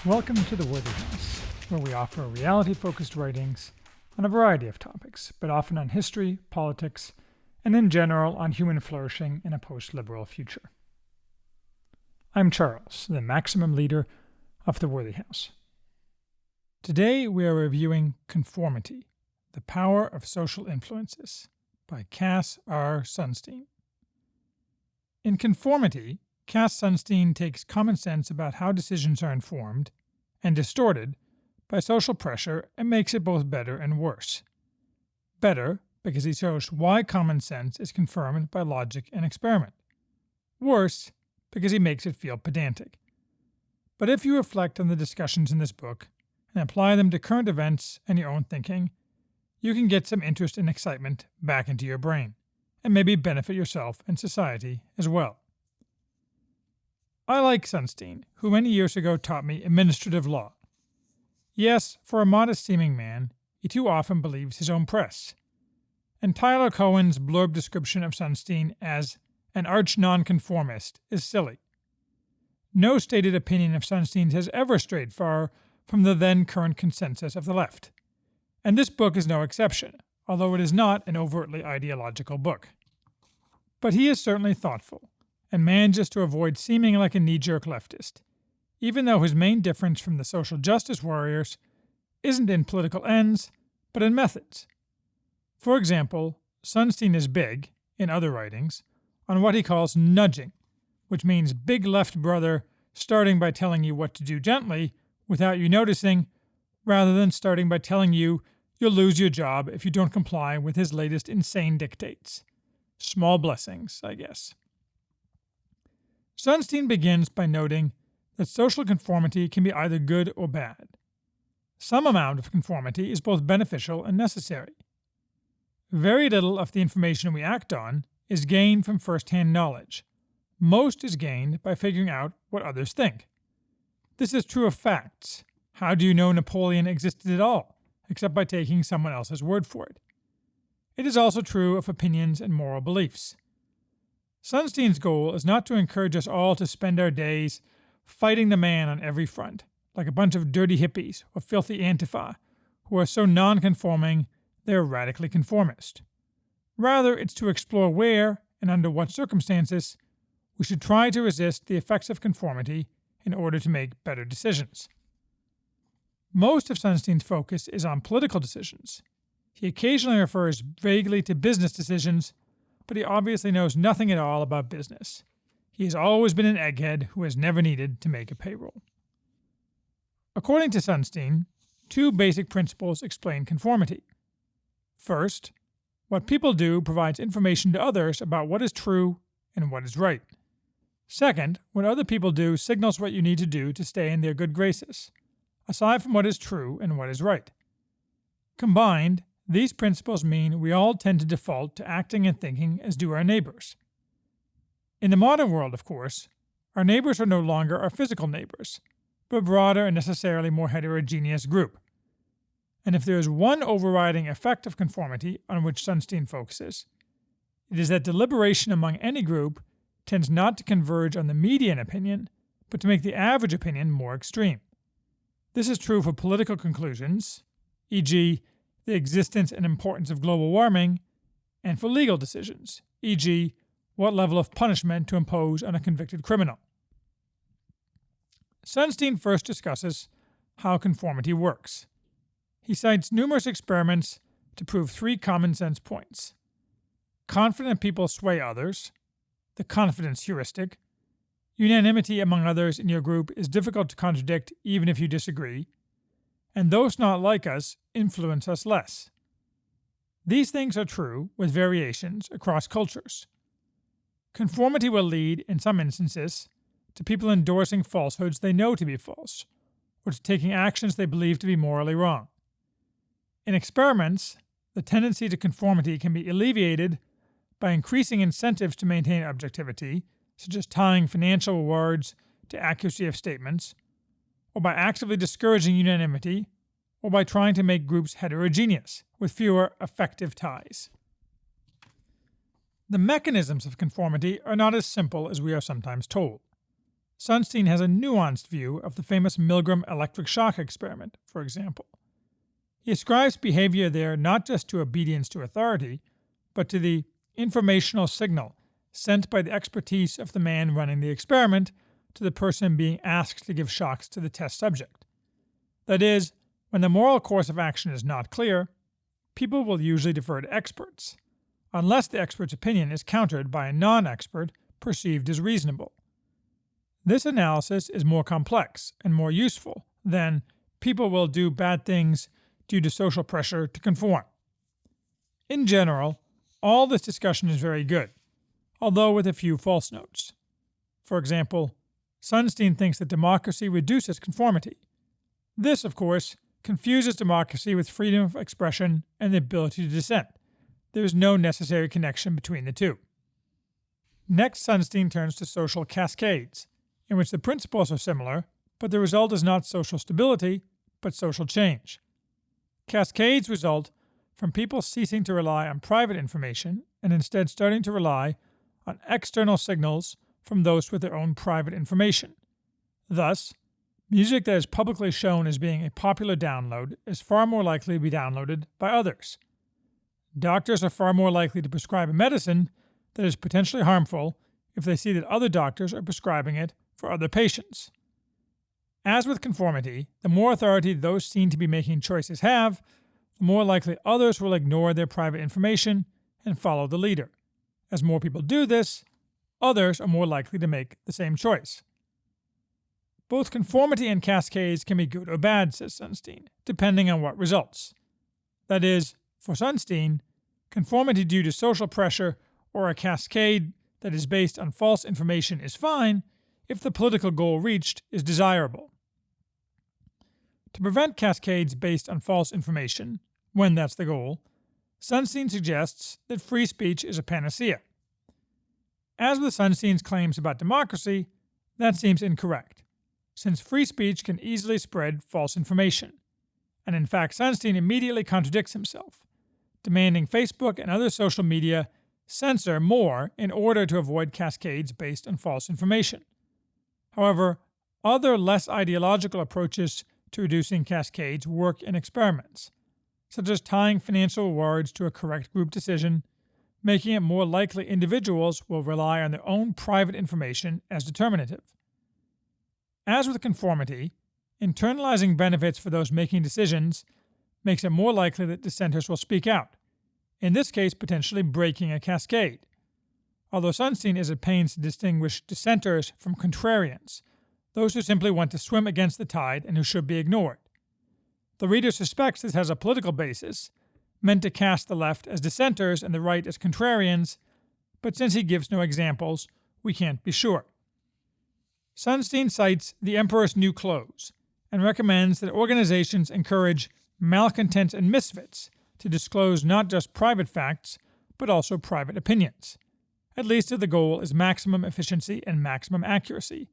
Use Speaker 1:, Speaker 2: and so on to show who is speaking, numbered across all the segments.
Speaker 1: Welcome to The Worthy House, where we offer reality-focused writings on a variety of topics, but often on history, politics, and in general on human flourishing in a post-liberal future. I'm Charles, the maximum leader of The Worthy House. Today we are reviewing Conformity, the Power of Social Influences by Cass R. Sunstein. In Conformity, Cass Sunstein takes common sense about how decisions are informed and distorted by social pressure and makes it both better and worse. Better, because he shows why common sense is confirmed by logic and experiment. Worse, because he makes it feel pedantic. But if you reflect on the discussions in this book and apply them to current events and your own thinking, you can get some interest and excitement back into your brain, and maybe benefit yourself and society as well. I like Sunstein, who many years ago taught me administrative law. Yes, for a modest-seeming man, he too often believes his own press. And Tyler Cohen's blurb description of Sunstein as an arch-nonconformist is silly. No stated opinion of Sunstein's has ever strayed far from the then-current consensus of the left. And this book is no exception, although it is not an overtly ideological book. But he is certainly thoughtful, and manages to avoid seeming like a knee-jerk leftist, even though his main difference from the social justice warriors isn't in political ends, but in methods. For example, Sunstein is big, in other writings, on what he calls nudging, which means big left brother starting by telling you what to do gently without you noticing, rather than starting by telling you you'll lose your job if you don't comply with his latest insane dictates. Small blessings, I guess. Sunstein begins by noting that social conformity can be either good or bad. Some amount of conformity is both beneficial and necessary. Very little of the information we act on is gained from first-hand knowledge. Most is gained by figuring out what others think. This is true of facts. How do you know Napoleon existed at all, except by taking someone else's word for it? It is also true of opinions and moral beliefs. Sunstein's goal is not to encourage us all to spend our days fighting the man on every front, like a bunch of dirty hippies or filthy Antifa, who are so non-conforming they are radically conformist. Rather, it's to explore where, and under what circumstances, we should try to resist the effects of conformity in order to make better decisions. Most of Sunstein's focus is on political decisions. He occasionally refers vaguely to business decisions, but he obviously knows nothing at all about business. He has always been an egghead who has never needed to make a payroll. According to Sunstein, two basic principles explain conformity. First, what people do provides information to others about what is true and what is right. Second, what other people do signals what you need to do to stay in their good graces, aside from what is true and what is right. Combined, these principles mean we all tend to default to acting and thinking as do our neighbors. In the modern world, of course, our neighbors are no longer our physical neighbors, but a broader and necessarily more heterogeneous group. And if there is one overriding effect of conformity on which Sunstein focuses, it is that deliberation among any group tends not to converge on the median opinion, but to make the average opinion more extreme. This is true for political conclusions, e.g., the existence and importance of global warming, and for legal decisions, e.g., what level of punishment to impose on a convicted criminal. Sunstein first discusses how conformity works. He cites numerous experiments to prove three common sense points. Confident people sway others, the confidence heuristic, unanimity among others in your group is difficult to contradict even if you disagree, and those not like us influence us less. These things are true, with variations, across cultures. Conformity will lead, in some instances, to people endorsing falsehoods they know to be false, or to taking actions they believe to be morally wrong. In experiments, the tendency to conformity can be alleviated by increasing incentives to maintain objectivity, such as tying financial rewards to accuracy of statements, or by actively discouraging unanimity, or by trying to make groups heterogeneous, with fewer effective ties. The mechanisms of conformity are not as simple as we are sometimes told. Sunstein has a nuanced view of the famous Milgram electric shock experiment, for example. He ascribes behavior there not just to obedience to authority, but to the informational signal sent by the expertise of the man running the experiment to the person being asked to give shocks to the test subject. That is, when the moral course of action is not clear, people will usually defer to experts, unless the expert's opinion is countered by a non-expert perceived as reasonable. This analysis is more complex and more useful than people will do bad things due to social pressure to conform. In general, all this discussion is very good, although with a few false notes. For example, Sunstein thinks that democracy reduces conformity. This, of course, confuses democracy with freedom of expression and the ability to dissent. There is no necessary connection between the two. Next, Sunstein turns to social cascades, in which the principles are similar, but the result is not social stability, but social change. Cascades result from people ceasing to rely on private information and instead starting to rely on external signals from those with their own private information. Thus, music that is publicly shown as being a popular download is far more likely to be downloaded by others. Doctors are far more likely to prescribe a medicine that is potentially harmful if they see that other doctors are prescribing it for other patients. As with conformity, the more authority those seen to be making choices have, the more likely others will ignore their private information and follow the leader. As more people do this, others are more likely to make the same choice. Both conformity and cascades can be good or bad, says Sunstein, depending on what results. That is, for Sunstein, conformity due to social pressure or a cascade that is based on false information is fine if the political goal reached is desirable. To prevent cascades based on false information, when that's the goal, Sunstein suggests that free speech is a panacea. As with Sunstein's claims about democracy, that seems incorrect, since free speech can easily spread false information. And in fact, Sunstein immediately contradicts himself, demanding Facebook and other social media censor more in order to avoid cascades based on false information. However, other less ideological approaches to reducing cascades work in experiments, such as tying financial rewards to a correct group decision, making it more likely individuals will rely on their own private information as determinative. As with conformity, internalizing benefits for those making decisions makes it more likely that dissenters will speak out, in this case potentially breaking a cascade, although Sunstein is at pains to distinguish dissenters from contrarians, those who simply want to swim against the tide and who should be ignored. The reader suspects this has a political basis, meant to cast the left as dissenters and the right as contrarians, but since he gives no examples, we can't be sure. Sunstein cites The Emperor's New Clothes and recommends that organizations encourage malcontents and misfits to disclose not just private facts, but also private opinions, at least if the goal is maximum efficiency and maximum accuracy,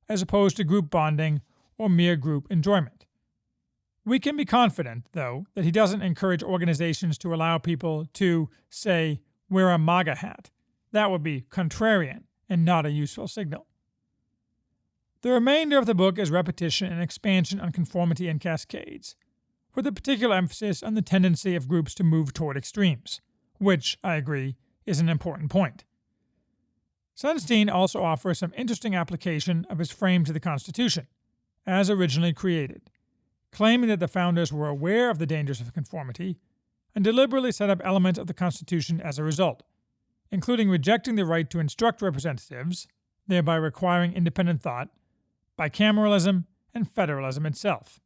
Speaker 1: as opposed to group bonding or mere group enjoyment. We can be confident, though, that he doesn't encourage organizations to allow people to, say, wear a MAGA hat. That would be contrarian and not a useful signal. The remainder of the book is repetition and expansion on conformity and cascades, with a particular emphasis on the tendency of groups to move toward extremes, which, I agree, is an important point. Sunstein also offers some interesting application of his frame to the Constitution, as originally created, claiming that the founders were aware of the dangers of conformity and deliberately set up elements of the Constitution as a result, including rejecting the right to instruct representatives, thereby requiring independent thought, bicameralism, and federalism itself.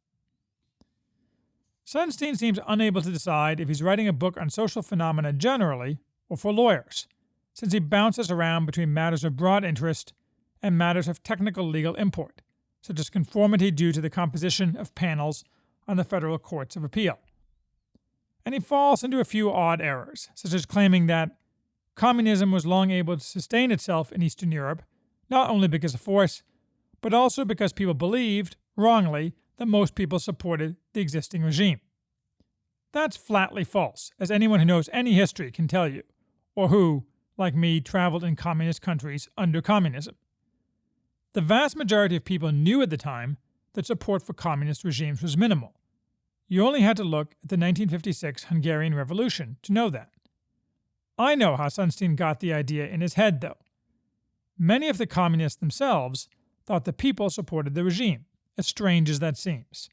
Speaker 1: Sunstein seems unable to decide if he's writing a book on social phenomena generally or for lawyers, since he bounces around between matters of broad interest and matters of technical legal import, such as conformity due to the composition of panels on the federal courts of appeal. And he falls into a few odd errors, such as claiming that communism was long able to sustain itself in Eastern Europe, not only because of force, but also because people believed, wrongly, that most people supported the existing regime. That's flatly false, as anyone who knows any history can tell you, or who, like me, traveled in communist countries under communism. The vast majority of people knew at the time that support for communist regimes was minimal. You only had to look at the 1956 Hungarian Revolution to know that. I know how Sunstein got the idea in his head, though. Many of the communists themselves thought the people supported the regime, as strange as that seems.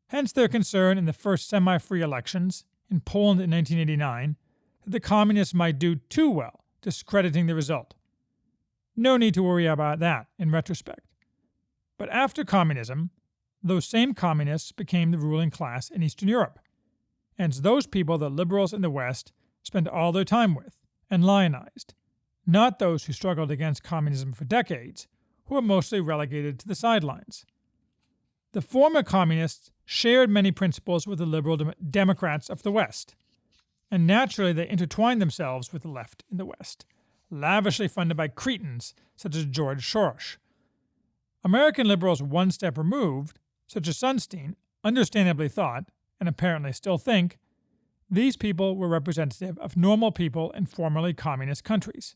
Speaker 1: Hence their concern in the first semi-free elections in Poland in 1989 that the communists might do too well, discrediting the result. No need to worry about that in retrospect. But after communism, those same communists became the ruling class in Eastern Europe, and it's those people that liberals in the West spent all their time with and lionized, not those who struggled against communism for decades, who were mostly relegated to the sidelines. The former communists shared many principles with the liberal Democrats of the West, and naturally they intertwined themselves with the left in the West, lavishly funded by cretins such as George Soros. American liberals one step removed, such as Sunstein, understandably thought, and apparently still think, these people were representative of normal people in formerly communist countries,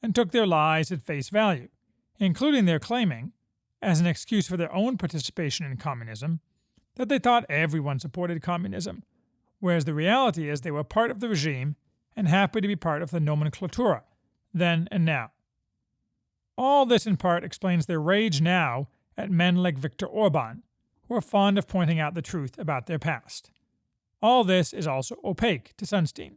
Speaker 1: and took their lies at face value, including their claiming, as an excuse for their own participation in communism, that they thought everyone supported communism, whereas the reality is they were part of the regime and happy to be part of the nomenklatura, then and now. All this in part explains their rage now at men like Viktor Orban, who are fond of pointing out the truth about their past. All this is also opaque to Sunstein.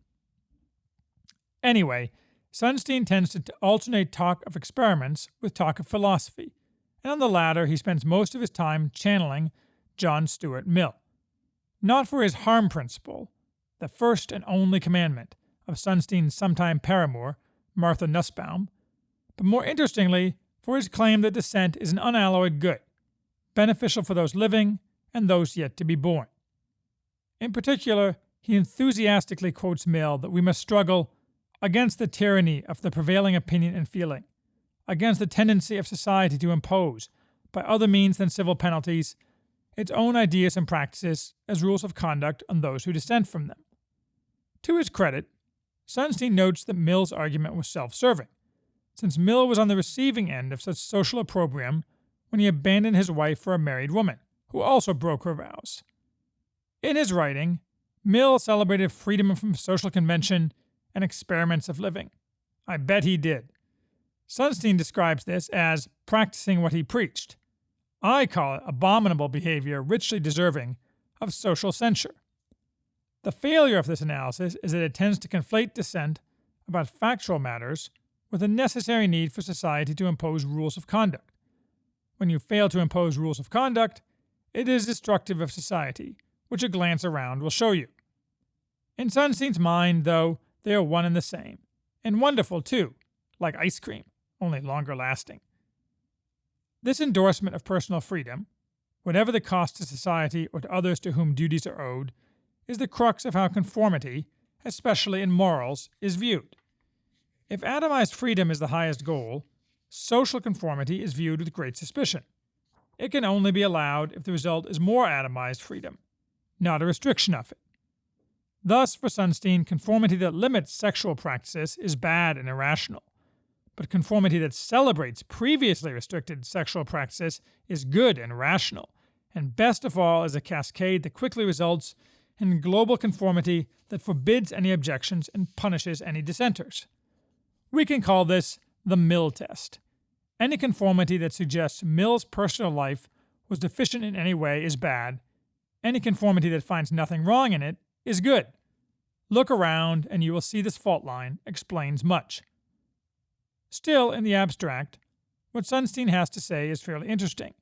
Speaker 1: Anyway, Sunstein tends to alternate talk of experiments with talk of philosophy, and on the latter he spends most of his time channeling John Stuart Mill. Not for his harm principle, the first and only commandment of Sunstein's sometime paramour, Martha Nussbaum, but more interestingly for his claim that dissent is an unalloyed good, beneficial for those living and those yet to be born. In particular, he enthusiastically quotes Mill that we must struggle against the tyranny of the prevailing opinion and feeling, against the tendency of society to impose, by other means than civil penalties, its own ideas and practices as rules of conduct on those who dissent from them. To his credit, Sunstein notes that Mill's argument was self-serving, since Mill was on the receiving end of such social opprobrium when he abandoned his wife for a married woman, who also broke her vows. In his writing, Mill celebrated freedom from social convention and experiments of living. I bet he did. Sunstein describes this as practicing what he preached. I call it abominable behavior richly deserving of social censure. The failure of this analysis is that it tends to conflate dissent about factual matters with a necessary need for society to impose rules of conduct. When you fail to impose rules of conduct, it is destructive of society, which a glance around will show you. In Sunstein's mind, though, they are one and the same, and wonderful too, like ice cream, only longer lasting. This endorsement of personal freedom, whatever the cost to society or to others to whom duties are owed, is the crux of how conformity, especially in morals, is viewed. If atomized freedom is the highest goal, social conformity is viewed with great suspicion. It can only be allowed if the result is more atomized freedom, not a restriction of it. Thus, for Sunstein, conformity that limits sexual practices is bad and irrational, but conformity that celebrates previously restricted sexual practices is good and rational, and best of all is a cascade that quickly results in global conformity that forbids any objections and punishes any dissenters. We can call this the Mill test. Any conformity that suggests Mill's personal life was deficient in any way is bad. Any conformity that finds nothing wrong in it is good. Look around and you will see this fault line explains much. Still, in the abstract, what Sunstein has to say is fairly interesting,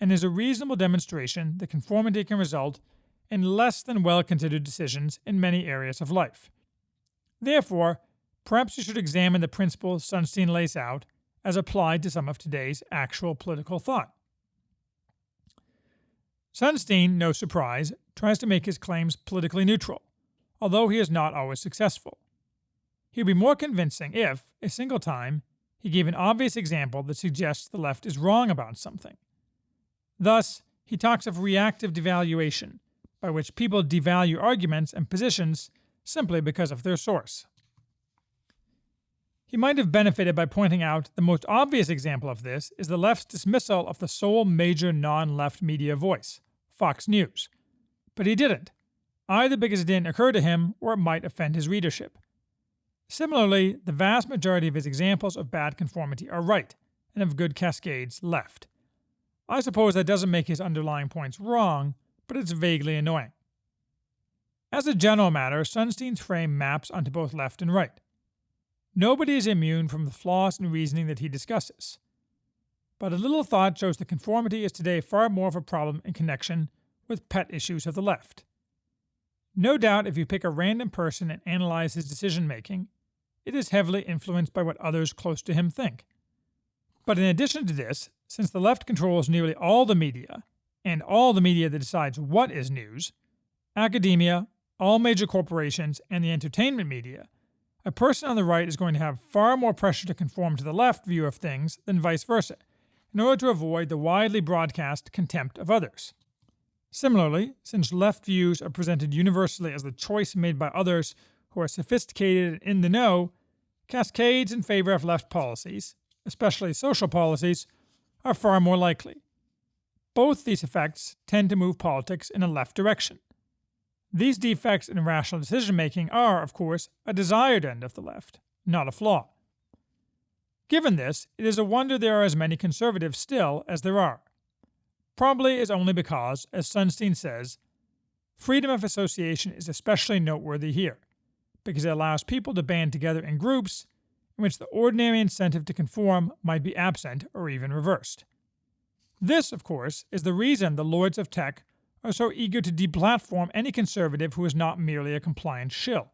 Speaker 1: and is a reasonable demonstration that conformity can result in less than well-considered decisions in many areas of life. Therefore, perhaps we should examine the principles Sunstein lays out as applied to some of today's actual political thought. Sunstein, no surprise, tries to make his claims politically neutral, although he is not always successful. He would be more convincing if, a single time, he gave an obvious example that suggests the left is wrong about something. Thus, he talks of reactive devaluation, by which people devalue arguments and positions simply because of their source. He might have benefited by pointing out the most obvious example of this is the left's dismissal of the sole major non-left media voice, Fox News. But he didn't, either because it didn't occur to him or it might offend his readership. Similarly, the vast majority of his examples of bad conformity are right, and of good cascades left. I suppose that doesn't make his underlying points wrong, but it's vaguely annoying. As a general matter, Sunstein's frame maps onto both left and right. Nobody is immune from the flaws in reasoning that he discusses. But a little thought shows that conformity is today far more of a problem in connection with pet issues of the left. No doubt if you pick a random person and analyze his decision-making, it is heavily influenced by what others close to him think. But in addition to this, since the left controls nearly all the media, and all the media that decides what is news, academia, all major corporations, and the entertainment media, a person on the right is going to have far more pressure to conform to the left view of things than vice versa, in order to avoid the widely broadcast contempt of others. Similarly, since left views are presented universally as the choice made by others who are sophisticated and in the know, cascades in favor of left policies, especially social policies, are far more likely. Both these effects tend to move politics in a left direction. These defects in rational decision-making are, of course, a desired end of the left, not a flaw. Given this, it is a wonder there are as many conservatives still as there are. Probably is only because, as Sunstein says, freedom of association is especially noteworthy here, because it allows people to band together in groups in which the ordinary incentive to conform might be absent or even reversed. This, of course, is the reason the lords of tech are so eager to deplatform any conservative who is not merely a compliant shill.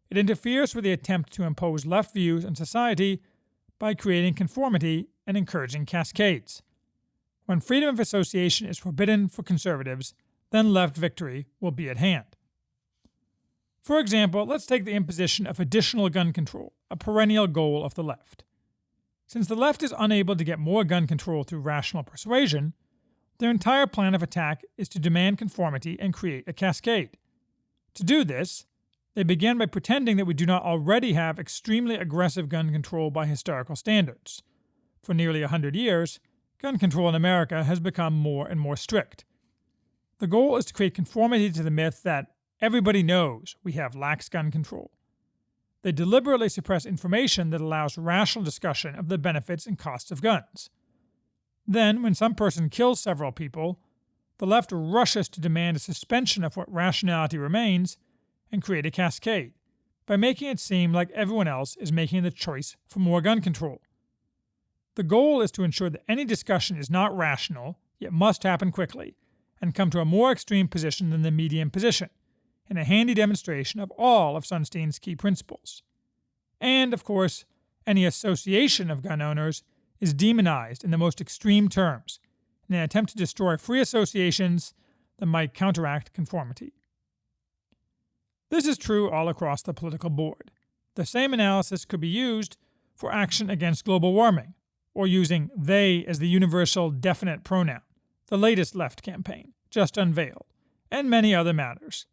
Speaker 1: It interferes with the attempt to impose left views on society by creating conformity and encouraging cascades. When freedom of association is forbidden for conservatives, then left victory will be at hand. For example, let's take the imposition of additional gun control, a perennial goal of the left. Since the left is unable to get more gun control through rational persuasion, their entire plan of attack is to demand conformity and create a cascade. To do this, they begin by pretending that we do not already have extremely aggressive gun control by historical standards. For nearly 100 years, gun control in America has become more and more strict. The goal is to create conformity to the myth that everybody knows we have lax gun control. They deliberately suppress information that allows rational discussion of the benefits and costs of guns. Then, when some person kills several people, the left rushes to demand a suspension of what rationality remains and create a cascade, by making it seem like everyone else is making the choice for more gun control. The goal is to ensure that any discussion is not rational, yet must happen quickly, and come to a more extreme position than the median position, in a handy demonstration of all of Sunstein's key principles. And, of course, any association of gun owners is demonized in the most extreme terms, in an attempt to destroy free associations that might counteract conformity. This is true all across the political board. The same analysis could be used for action against global warming, or using they as the universal definite pronoun, the latest left campaign, just unveiled, and many other matters.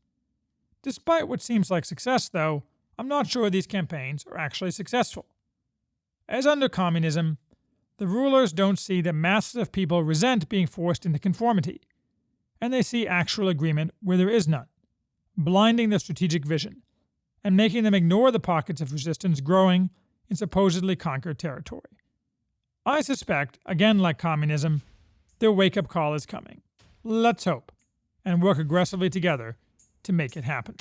Speaker 1: Despite what seems like success, though, I'm not sure these campaigns are actually successful. As under communism, the rulers don't see that masses of people resent being forced into conformity, and they see actual agreement where there is none, blinding their strategic vision, and making them ignore the pockets of resistance growing in supposedly conquered territory. I suspect, again like communism, their wake-up call is coming. Let's hope, and work aggressively together to make it happen.